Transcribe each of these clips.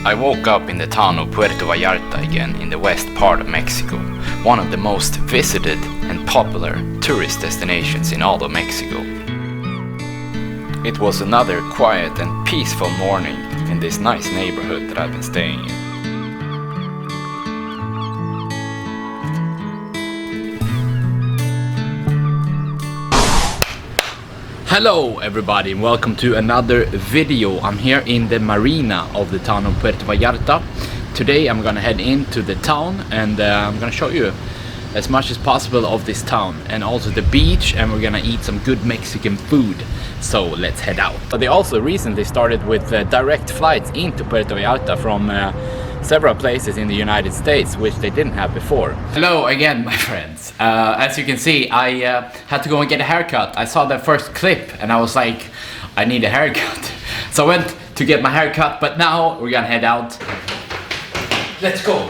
I woke up in the town of Puerto Vallarta again in the west part of Mexico, one of the most visited and popular tourist destinations in all of Mexico. It was another quiet and peaceful morning in this nice neighborhood that I've been staying in. Hello everybody and welcome to another video. I'm here in the marina of the town of Puerto Vallarta. Today I'm gonna head into the town and I'm gonna show you as much as possible of this town and also the beach, and we're gonna eat some good Mexican food. So let's head out. They also recently started with direct flights into Puerto Vallarta from several places in the United States, which they didn't have before. Hello again, my friends. As you can see, I had to go and get a haircut. I saw that first clip and I was like, I need a haircut. So I went to get my haircut, but now we're gonna head out. Let's go.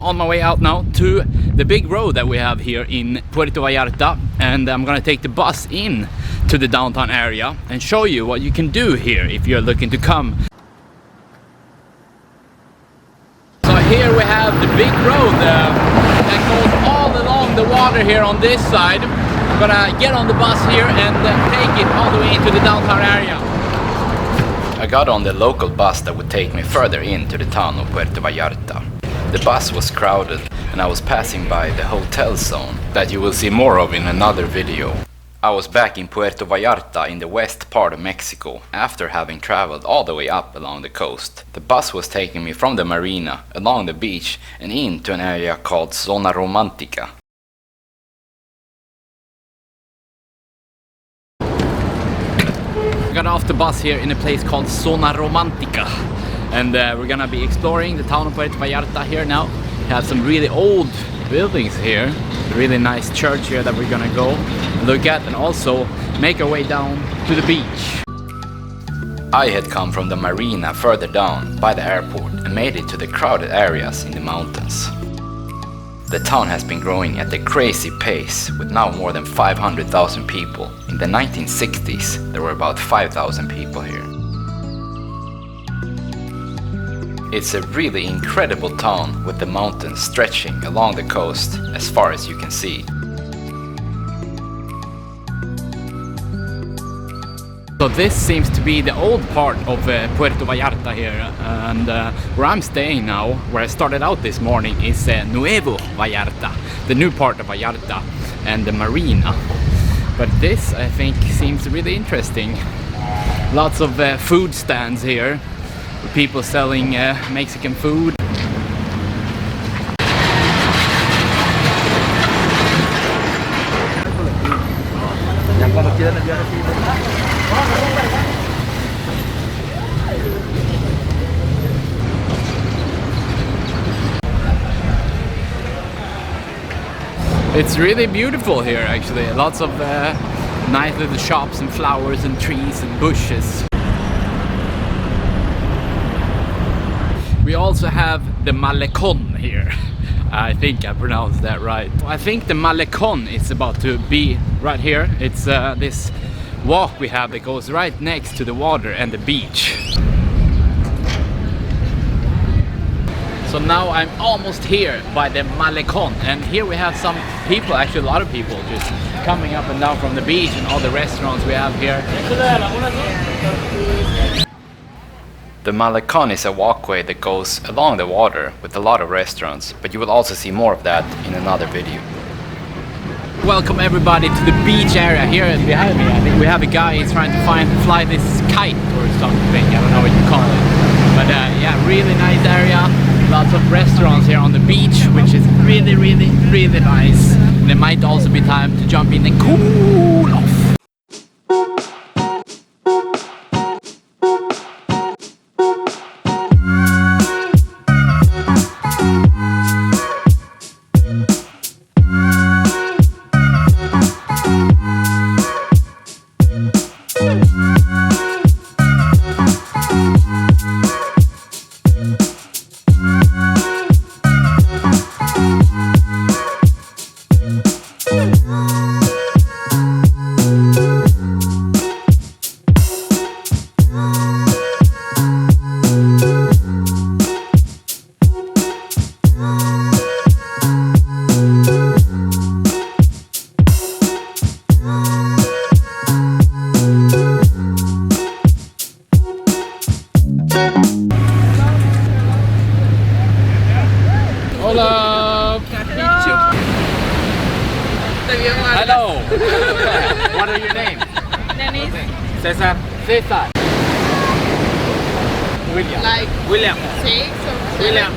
On my way out now to the big road that we have here in Puerto Vallarta, and I'm gonna take the bus in to the downtown area and show you what you can do here if you're looking to come. Here we have the big road that goes all along the water here on this side. I'm gonna get on the bus here and take it all the way into the downtown area. I got on the local bus that would take me further into the town of Puerto Vallarta. The bus was crowded and I was passing by the hotel zone that you will see more of in another video. I was back in Puerto Vallarta in the west part of Mexico after having traveled all the way up along the coast. The bus was taking me from the marina, along the beach and into an area called Zona Romantica. I got off the bus here in a place called Zona Romantica, and we're gonna be exploring the town of Puerto Vallarta here now. We have some really old buildings here, a really nice church here that we're gonna go look at, and also make our way down to the beach. I had come from the marina further down by the airport and made it to the crowded areas in the mountains. The town has been growing at a crazy pace with now more than 500,000 people. In the 1960s there were about 5,000 people here. It's a really incredible town with the mountains stretching along the coast as far as you can see. So this seems to be the old part of Puerto Vallarta here, and where I'm staying now, where I started out this morning, is Nuevo Vallarta, the new part of Vallarta and the marina. But this, I think, seems really interesting. Lots of food stands here, with people selling Mexican food. It's really beautiful here actually, lots of nice little shops and flowers and trees and bushes. We also have the Malecón here. I think I pronounced that right. I think the Malecón is about to be right here. It's this walk we have that goes right next to the water and the beach. So now I'm almost here by the Malecón, and here we have some people, actually a lot of people just coming up and down from the beach and all the restaurants we have here. The Malecón is a walkway that goes along the water with a lot of restaurants, but you will also see more of that in another video. Welcome everybody to the beach area here behind me. I think we have a guy who's trying to fly this kite or something, I don't know what you call it. But yeah, really nice area. Lots of restaurants here on the beach, which is really, really, really nice. And it might also be time to jump in and cool off. Cesar. Cesar. William. Like William. 6 or 7. William.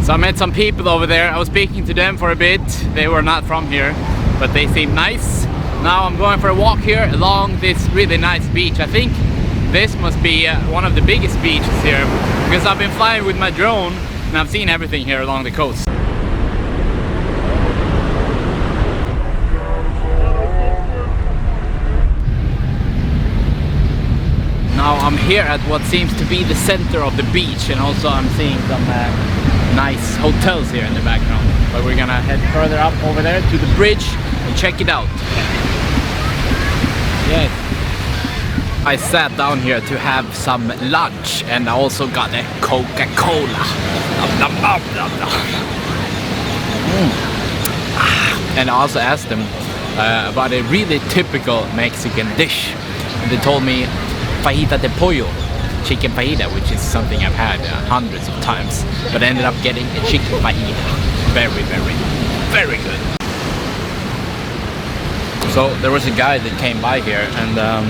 So I met some people over there. I was speaking to them for a bit. They were not from here, but they seemed nice. Now I'm going for a walk here along this really nice beach. I think this must be one of the biggest beaches here, because I've been flying with my drone and I've seen everything here along the coast. Now I'm here at what seems to be the center of the beach, and also I'm seeing some nice hotels here in the background. But we're gonna head further up over there to the bridge and check it out. Yes. I sat down here to have some lunch, and I also got a Coca-Cola. And I also asked them about a really typical Mexican dish. And they told me fajita de pollo, chicken fajita, which is something I've had hundreds of times, but I ended up getting a chicken fajita. Very, very, very good. So there was a guy that came by here, and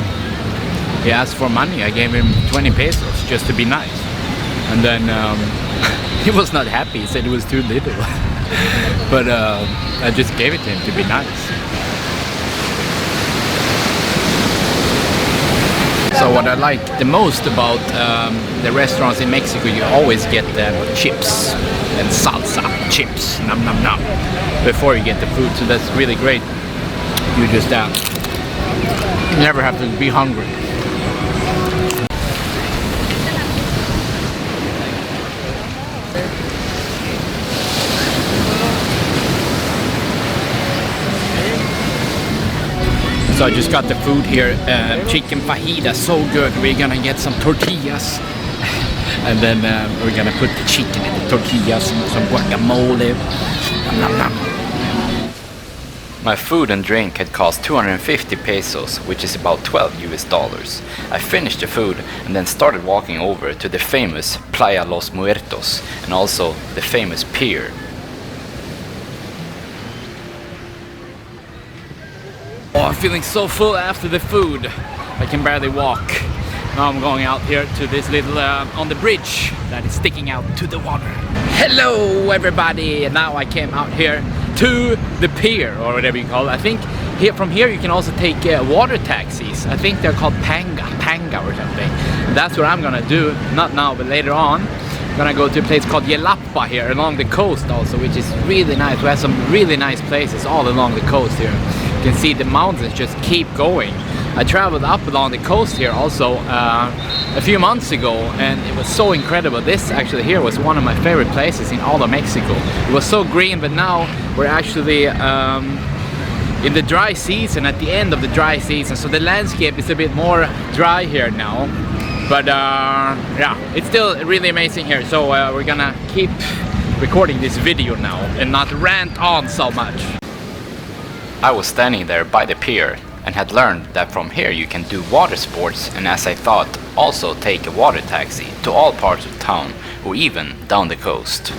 he asked for money. I gave him 20 pesos just to be nice, and then he was not happy. He said it was too little. But I just gave it to him to be nice. So what I like the most about the restaurants in Mexico, you always get chips and salsa chips, nom nom nom, before you get the food. So that's really great. You just never have to be hungry. So I just got the food here, chicken fajita, so good. We're gonna get some tortillas, and then we're gonna put the chicken in the tortillas, some guacamole. Nom, nom. My food and drink had cost 250 pesos, which is about 12 US dollars. I finished the food and then started walking over to the famous Playa Los Muertos, and also the famous pier. Oh, I'm feeling so full after the food. I can barely walk. Now I'm going out here to this little, on the bridge that is sticking out to the water. Hello everybody! And now I came out here to the pier, or whatever you call it. I think here, from here you can also take water taxis. I think they're called Panga or something. And that's what I'm gonna do, not now but later on. I'm gonna go to a place called Yelapa here along the coast also, which is really nice. We have some really nice places all along the coast here. You can see the mountains just keep going. I traveled up along the coast here also a few months ago, and it was so incredible. This actually here was one of my favorite places in all of Mexico. It was so green, but now we're actually in the dry season, at the end of the dry season, so the landscape is a bit more dry here now. But yeah, it's still really amazing here, so we're gonna keep recording this video now and not rant on so much. I was standing there by the pier and had learned that from here you can do water sports, and as I thought, also take a water taxi to all parts of town or even down the coast.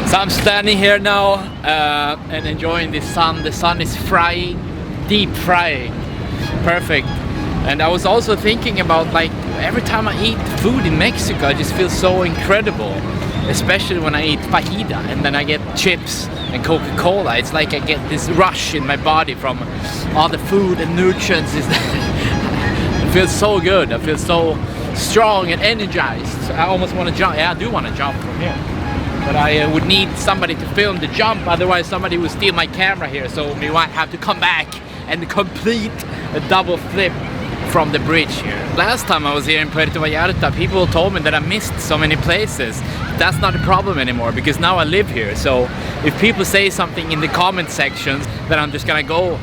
So I'm standing here now and enjoying the sun. The sun is frying, deep frying, perfect. And I was also thinking about, like, every time I eat food in Mexico, I just feel so incredible. Especially when I eat fajita and then I get chips and Coca-Cola. It's like I get this rush in my body from all the food and nutrients. It feels so good. I feel so strong and energized. I almost want to jump. Yeah, I do want to jump from here. But I would need somebody to film the jump, otherwise somebody would steal my camera here, so we might have to come back and complete a double flip from the bridge here. Last time I was here in Puerto Vallarta, people told me that I missed so many places. That's not a problem anymore, because now I live here. So if people say something in the comment sections, then I'm just gonna go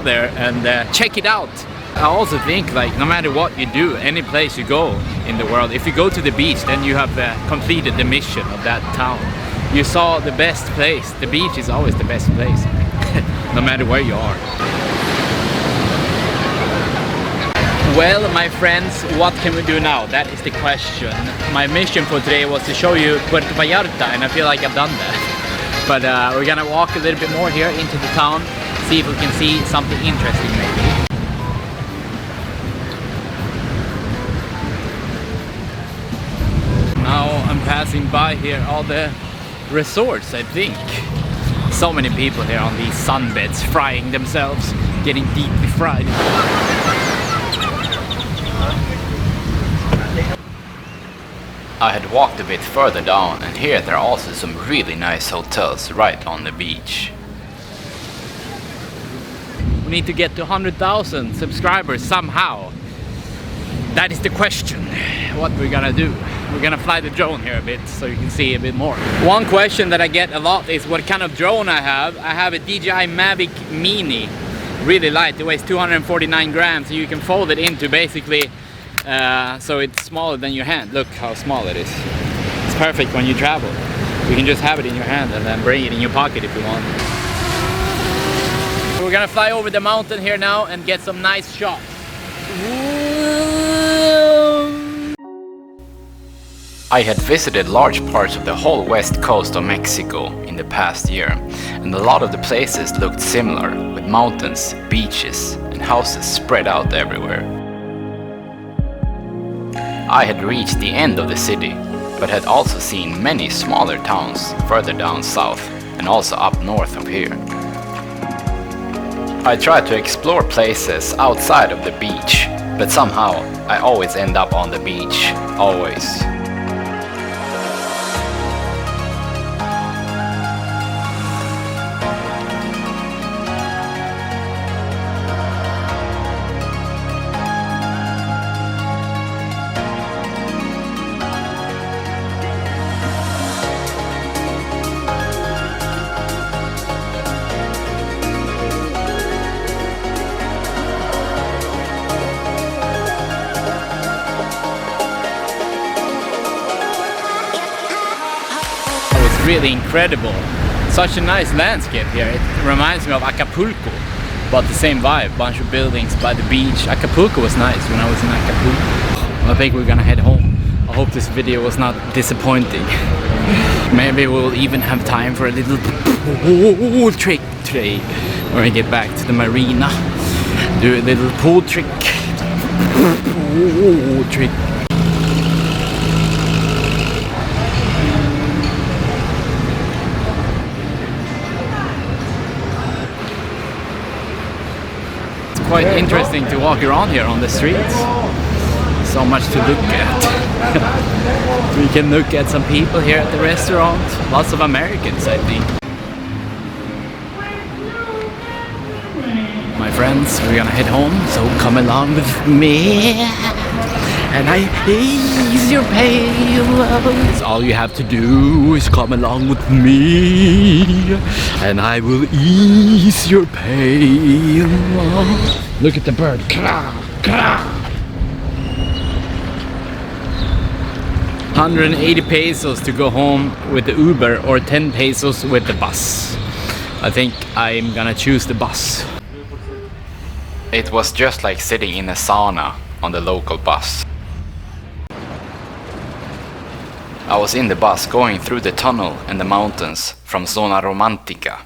there and check it out. I also think, like, no matter what you do, any place you go in the world, if you go to the beach, then you have completed the mission of that town. You saw the best place. The beach is always the best place, no matter where you are. Well, my friends, what can we do now? That is the question. My mission for today was to show you Puerto Vallarta, and I feel like I've done that. But we're gonna walk a little bit more here into the town, see if we can see something interesting maybe. Now I'm passing by here all the resorts, I think. So many people here on these sunbeds, frying themselves, getting deeply fried. I had walked a bit further down, and here there are also some really nice hotels right on the beach. We need to get to 100,000 subscribers somehow. That is the question. What we're gonna do. We're gonna fly the drone here a bit so you can see a bit more. One question that I get a lot is what kind of drone I have. I have a DJI Mavic Mini. Really light, it weighs 249 grams, so you can fold it into basically so it's smaller than your hand. Look how small it is. It's perfect when you travel. You can just have it in your hand and then bring it in your pocket if you want. We're gonna fly over the mountain here now and get some nice shots. I had visited large parts of the whole west coast of Mexico in the past year, and a lot of the places looked similar, with mountains, beaches, and houses spread out everywhere. I had reached the end of the city, but had also seen many smaller towns further down south and also up north of here. I tried to explore places outside of the beach, but somehow I always end up on the beach, always. Really incredible. Such a nice landscape here. It reminds me of Acapulco, but the same vibe. Bunch of buildings by the beach. Acapulco was nice when I was in Acapulco. I think we're gonna head home. I hope this video was not disappointing. Maybe we'll even have time for a little pool trick today when we get back to the marina. Do a little pool trick. Pool trick. Quite interesting to walk around here on the streets. So much to look at. We can look at some people here at the restaurant. Lots of Americans, I think. My friends, we're gonna head home, so come along with me. And I ease your pain. All you have to do is come along with me, and I will ease your pain. Look at the bird. 180 pesos to go home with the Uber, or 10 pesos with the bus. I think I'm gonna choose the bus. It was just like sitting in a sauna on the local bus. I was in the bus going through the tunnel and the mountains from Zona Romantica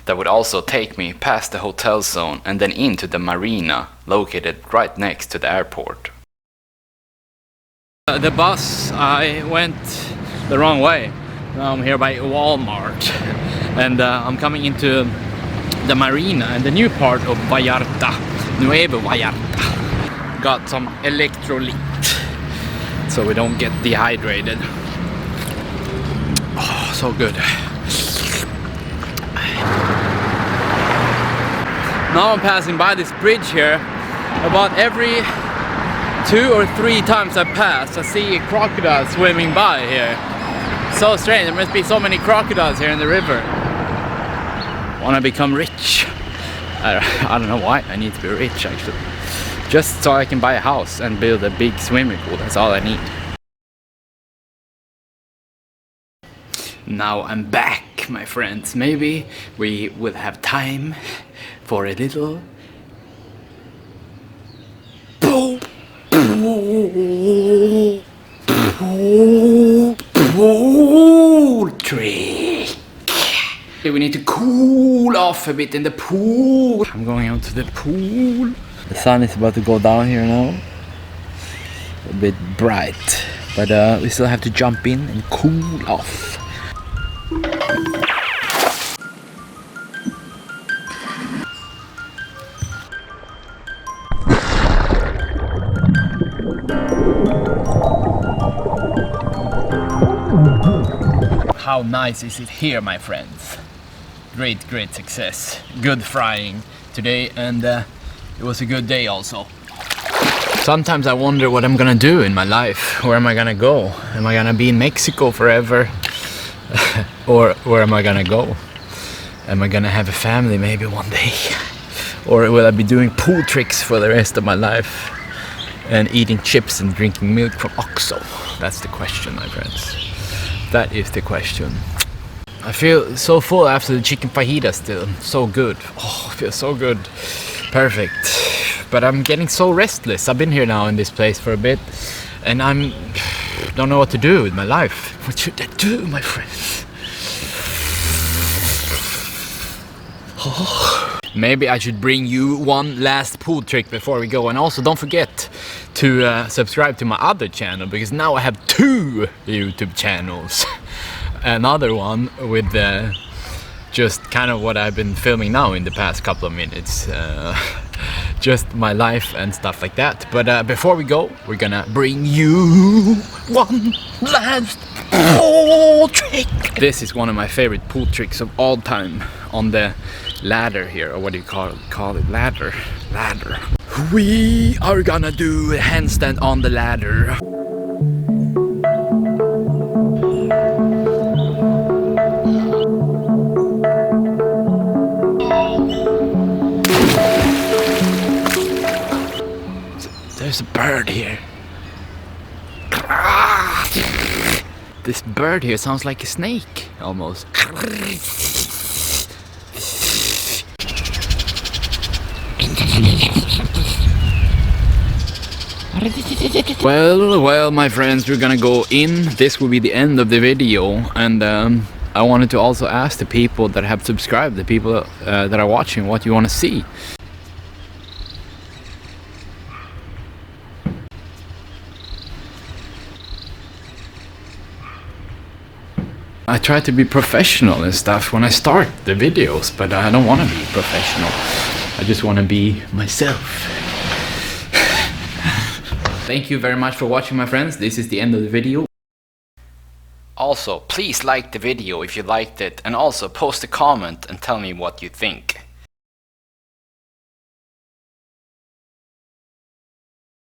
that would also take me past the hotel zone and then into the marina located right next to the airport. The bus, I went the wrong way. Now I'm here by Walmart and I'm coming into the marina and the new part of Vallarta, Nuevo Vallarta. Got some electrolyte so we don't get dehydrated. Oh, so good. Now I'm passing by this bridge here. About every 2 or 3 times I pass, I see a crocodile swimming by here. So strange, there must be so many crocodiles here in the river. Wanna become rich? I don't know why I need to be rich actually. Just so I can buy a house and build a big swimming pool, that's all I need. Now I'm back, my friends. Maybe we will have time for a little boom. pool trick. We need to cool off a bit in the pool. I'm going out to the pool. The sun is about to go down here now. A bit bright, but we still have to jump in and cool off. How nice is it here, my friends? Great success. Good frying today, and it was a good day also. Sometimes I wonder what I'm gonna do in my life. Where am I gonna go? Am I gonna be in Mexico forever? Or where am I gonna go? Am I gonna have a family maybe one day? Or will I be doing pool tricks for the rest of my life? And eating chips and drinking milk from Oxo? That's the question, my friends. That is the question. I feel so full after the chicken fajita still. So good. Oh, it feels so good. Perfect. But I'm getting so restless. I've been here now in this place for a bit, and don't know what to do with my life. What should I do, my friends? Oh. Maybe I should bring you one last pool trick before we go. And also don't forget to subscribe to my other channel, because now I have 2 YouTube channels. Another one with just kind of what I've been filming now in the past couple of minutes. Just my life and stuff like that. But before we go, we're gonna bring you one last pool trick. This is one of my favorite pool tricks of all time. On the ladder here, or what do you call it? Ladder. We are gonna do a handstand on the ladder. There's a bird here. This bird here sounds like a snake, almost. Well, my friends, we're gonna go in. This will be the end of the video, and I wanted to also ask the people that have subscribed, the people that are watching, what you want to see. I try to be professional and stuff when I start the videos, but I don't want to be professional. I just want to be myself. Thank you very much for watching, my friends. This is the end of the video. Also, please like the video if you liked it, and also post a comment and tell me what you think.